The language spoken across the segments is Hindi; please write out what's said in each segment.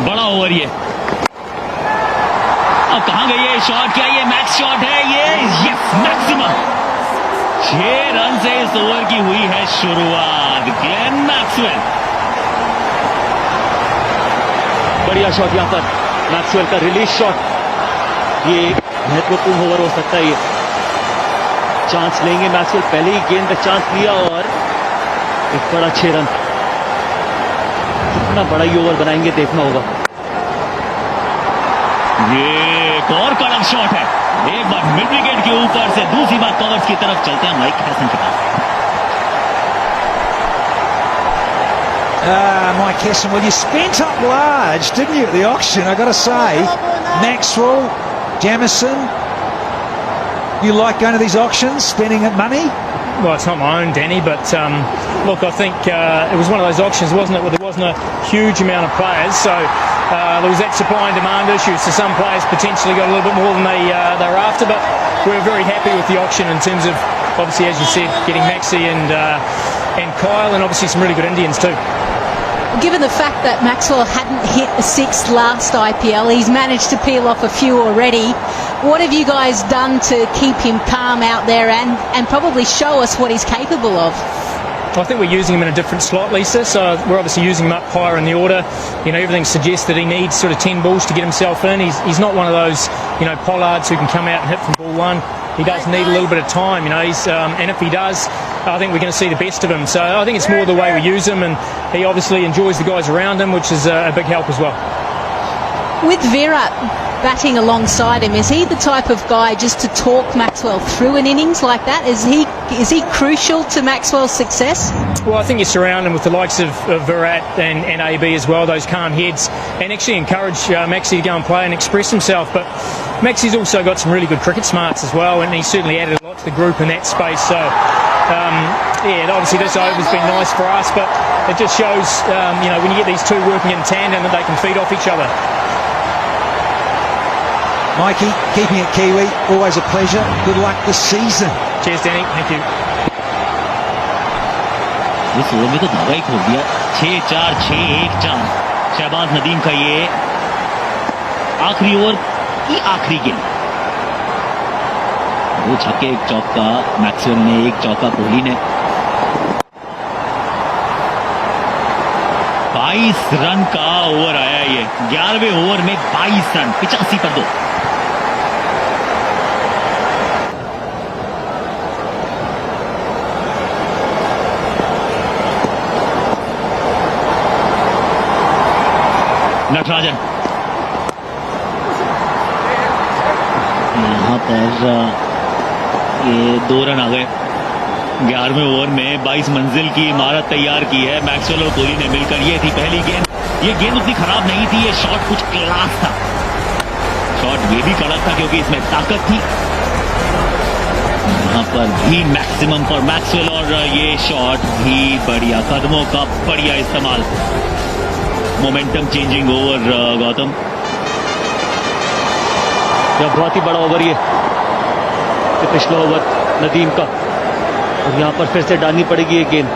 बड़ा ओवर ये। अब कहां गई ये शॉट? क्या ये मैक्स शॉट है? ये यस, मैक्सिमम। 6 रन से इस ओवर की हुई है शुरुआत। ग्लेन मैक्सवेल, बढ़िया शॉट यहां पर मैक्सवेल का रिलीज शॉट। ये महत्वपूर्ण ओवर हो सकता है। ये चांस लेंगे मैक्सवेल, पहले ही गेंद का चांस लिया और एक बड़ा 6 रन। कितना बड़ा ही ओवर बनाएंगे देखना होगा। ये एक और कड़क शॉट है। एक बार मिड विकेट के ऊपर से, दूसरी बार कवर्स की तरफ चलते हैं माइक हैसन के पास। Mike Hesson, well, you spent up large, didn't you, at the auction? I got to say, Maxwell, Jamieson, you like going to these auctions, spending money? Well, it's not my own, Danny, but look, I think it was one of those auctions, wasn't it, where there wasn't a huge amount of players, so there was that supply and demand issue, so some players potentially got a little bit more than they were after, but we were very happy with the auction in terms of, obviously, as you said, getting Maxi and Kyle, and obviously some really good Indians too. Given the fact that Maxwell hadn't hit a 6 last IPL, he's managed to peel off a few already. What have you guys done to keep him calm out there and probably show us what he's capable of? I think we're using him in a different slot, Lisa, so we're obviously using him up higher in the order. You know, everything suggests that he needs sort of 10 balls to get himself in. He's not one of those, you know, Pollards who can come out and hit from ball one. He does need a little bit of time, you know, and if he does, I think we're going to see the best of him. So I think it's more the way we use him, and he obviously enjoys the guys around him, which is a big help as well. With Virat batting alongside him, is he the type of guy just to talk Maxwell through an innings like that? Is he crucial to Maxwell's success? Well, I think you surround him with the likes of Virat and AB as well, those calm heads, and actually encourage Maxi to go and play and express himself. But Maxi's also got some really good cricket smarts as well, and he's certainly added a lot to the group in that space. So, yeah, obviously this over's been nice for us, but it just shows, you know, when you get these two working in tandem, that they can feed off each other. Mikey, keeping it Kiwi, always a pleasure. Good luck this season. Cheers, Danny. Thank you. इस ओवर में तो धागा ही खोल दिया। 6-4, 6-1-4। शहबाज नदीम का ये आखिरी ओवर की आखिरी गेंद। 2 छक्के 1 चौका मैक्सवेल ने, 1 चौका कोहली ने। 22 रन का ओवर आया ये। 11वें ओवर में 22 रन, 85 पर 2। नटराजन यहां पर ये 2 रन आ गए। 11वें ओवर में 22 मंजिल की इमारत तैयार की है मैक्सवेल और कोहली ने मिलकर। ये थी पहली गेंद। ये गेंद उतनी खराब नहीं थी, ये शॉट कुछ क्लास था। शॉट ये भी कड़क था क्योंकि इसमें ताकत थी। यहां पर भी मैक्सिमम फॉर मैक्सवेल, और ये शॉट भी बढ़िया, कदमों का बढ़िया इस्तेमाल। Momentum changing over Gautam. बहुत ही बड़ा ओवर ये पिछला ओवर नदीम का, और यहां पर फिर से डालनी पड़ेगी ये गेंद।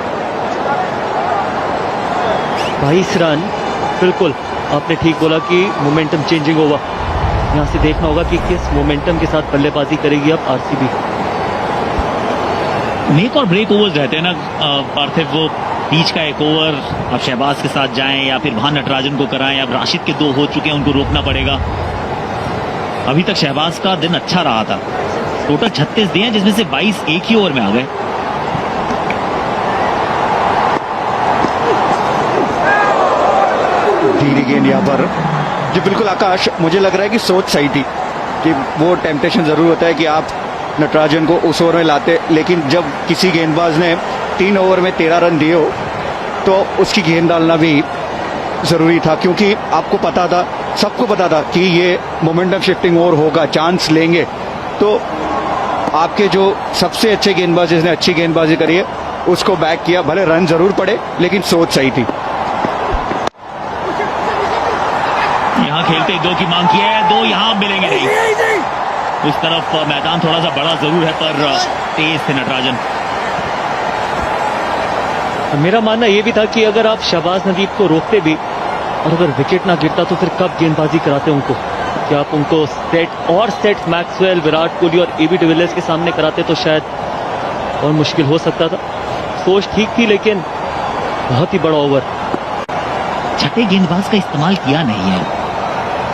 22 रन, बिल्कुल आपने ठीक बोला कि मोमेंटम चेंजिंग ओवर। यहां से देखना होगा कि किस मोमेंटम के साथ बल्लेबाजी करेगी अब आरसीबी। नेक और ब्रेक ओवर्स रहते हैं ना पार्थिव, वो बीच का एक ओवर अब शहबाज के साथ जाएं या फिर वहां नटराजन को कराएं। अब राशिद के 2 हो चुके हैं, उनको रोकना पड़ेगा। अभी तक शहबाज का दिन अच्छा रहा था। टोटल 36 दिए, जिसमें से 22 एक ही ओवर में आ गए। धीरे गेंद यहाँ पर जी, बिल्कुल आकाश, मुझे लग रहा है कि सोच सही थी कि वो टेम्पटेशन जरूर होता है कि आप नटराजन को उस ओवर में लाते, लेकिन जब किसी गेंदबाज ने 3 ओवर में 13 रन दिए हो तो उसकी गेंद डालना भी जरूरी था, क्योंकि आपको पता था, सबको पता था कि ये मोमेंटम शिफ्टिंग ओवर होगा, चांस लेंगे। तो आपके जो सबसे अच्छे गेंदबाज जिसने अच्छी गेंदबाजी करी है उसको बैक किया। भले रन जरूर पड़े, लेकिन सोच सही थी। यहां खेलते 2 की मांग की है, 2 यहां मिलेंगे नहीं। उस तरफ मैदान थोड़ा सा बड़ा जरूर है, पर तेज थे नटराजन। मेरा मानना यह भी था कि अगर आप शहबाज नदीम को रोकते भी और अगर विकेट ना गिरता तो फिर कब गेंदबाजी कराते उनको? कि आप उनको सेट मैक्सवेल, विराट कोहली और एबी डिविलियर्स के सामने कराते तो शायद और मुश्किल हो सकता था। सोच ठीक थी लेकिन बहुत ही बड़ा ओवर। छठे गेंदबाज का इस्तेमाल किया नहीं है।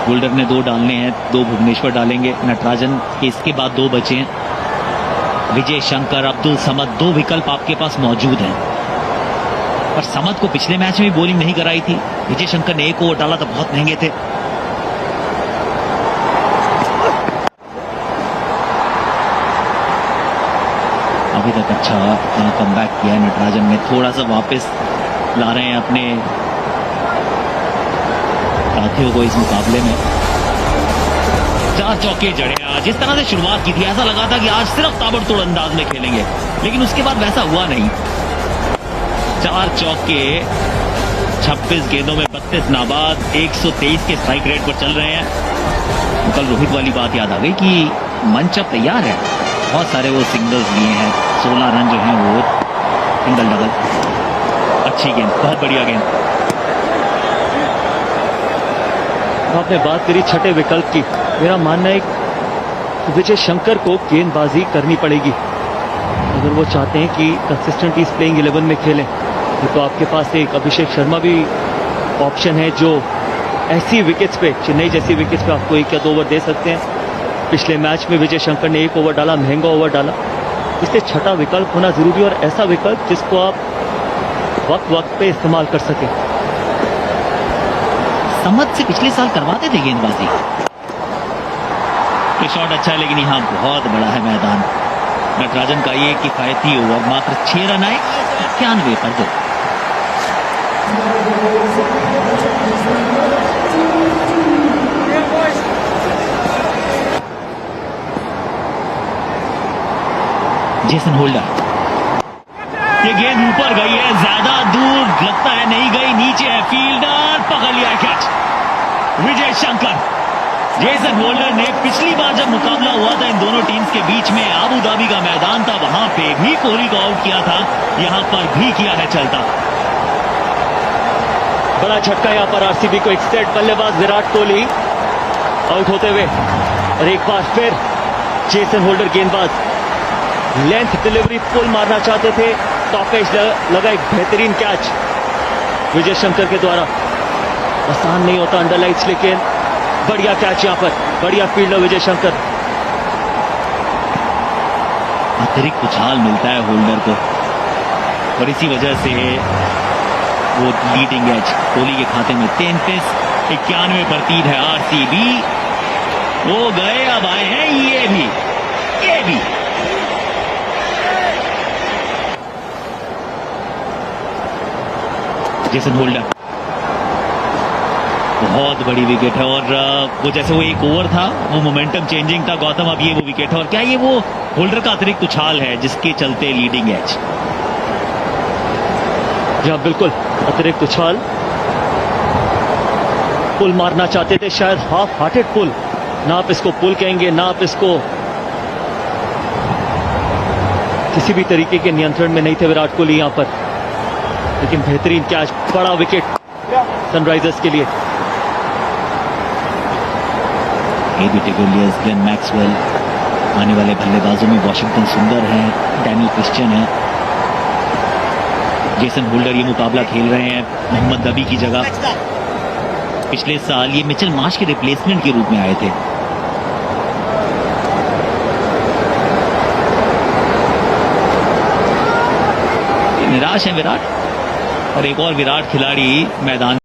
होल्डर ने 2 डालने हैं, 2 भुवनेश्वर डालेंगे, नटराजन के इसके बाद 2 बचे हैं। विजय शंकर, अब्दुल समद, 2 विकल्प आपके पास मौजूद हैं। पर समद को पिछले मैच में भी बॉलिंग नहीं कराई थी। विजय शंकर ने 1 ओवर डाला तो बहुत महंगे थे। अभी तक अच्छा कमबैक किया है नटराजन ने, थोड़ा सा वापस ला रहे हैं अपने साथियों को इस मुकाबले में। 4 चौके जड़े आज। जिस तरह से शुरुआत की थी ऐसा लगा था कि आज सिर्फ ताबड़तोड़ अंदाज में खेलेंगे, लेकिन उसके बाद वैसा हुआ नहीं। 4 चौके 26 गेंदों में 32 नाबाद, 123 के स्ट्राइक रेट पर चल रहे हैं। तो कल रोहित वाली बात याद आ गई कि मंच अब तैयार है। बहुत सारे वो सिंगल्स लिए हैं, 16 रन जो हैं वो सिंगल डबल। अच्छी गेंद, बहुत बढ़िया गेंद। आपने बात करी छठे विकल्प की। मेरा मानना है कि विजय शंकर को गेंदबाजी करनी पड़ेगी अगर वो चाहते हैं कि कंसिस्टेंटली प्लेइंग 11 में खेलें। तो आपके पास एक अभिषेक शर्मा भी ऑप्शन है जो ऐसी विकेट्स पे, चेन्नई जैसी विकेट्स पे आपको 1 या 2 ओवर दे सकते हैं। पिछले मैच में विजय शंकर ने 1 ओवर डाला, महंगा ओवर डाला। इसलिए छठा विकल्प होना जरूरी और ऐसा विकल्प जिसको आप वक्त वक्त पे इस्तेमाल कर सके। समद से पिछले साल करवाते थे गेंदबाजी। ये शॉट अच्छा है लेकिन यहाँ बहुत बड़ा है मैदान। नटराजन का ये किफायती ओवर, मात्र 6 रन आए 91 पर 2। जेसन होल्डर, ये गेंद ऊपर गई है, ज्यादा दूर लगता है नहीं गई, नीचे है फील्डर, पकड़ लिया catch. Vijay Shankar. Jason holder ने पिछली बार जब मुकाबला हुआ था इन दोनों टीम्स के बीच में, आबू धाबी का मैदान था, वहां पे भी कोहली को आउट किया था, यहां पर भी किया है चलता। बड़ा झटका यहां पर आरसीबी को। एक सेट बल्लेबाज विराट कोहली आउट होते हुए और एक बार फिर जेसन होल्डर गेंदबाज लेंथ डिलीवरी पुल मारना चाहते थे, टॉप एज लगा एक बेहतरीन कैच विजय शंकर के द्वारा। आसान नहीं होता अंडरलाइट्स, लेकिन बढ़िया कैच यहां पर, बढ़िया फील्डर विजय शंकर। अतिरिक्त उछाल मिलता है होल्डर को और इसी वजह से वो लीडिंग एज कोहली के खाते में 33-91 पर 3 है। आरसीबी वो गए, अब आए हैं ये भी। जेसन होल्डर, बहुत बड़ी विकेट है और वो जैसे वो 1 ओवर था वो मोमेंटम चेंजिंग था गौतम, अब ये वो विकेट है। और क्या ये वो होल्डर का अतिरिक्त उछाल है जिसके चलते लीडिंग एज? जी बिल्कुल, अतिरिक्त उछाल। पुल मारना चाहते थे, शायद हाफ हार्टेड पुल, ना आप इसको पुल कहेंगे ना आप इसको, किसी भी तरीके के नियंत्रण में नहीं थे विराट कोहली यहां पर। लेकिन बेहतरीन कैच, बड़ा विकेट सनराइजर्स के लिए। एबी डिविलियर्स, ग्लेन मैक्सवेल, आने वाले बल्लेबाजों में वॉशिंगटन सुंदर हैं, डैनियल क्रिश्चियन है। जेसन होल्डर ये मुकाबला खेल रहे हैं मोहम्मद नबी की जगह। पिछले साल ये मिचेल मार्श के रिप्लेसमेंट के रूप में आए थे। निराश है विराट और एक और विराट खिलाड़ी मैदान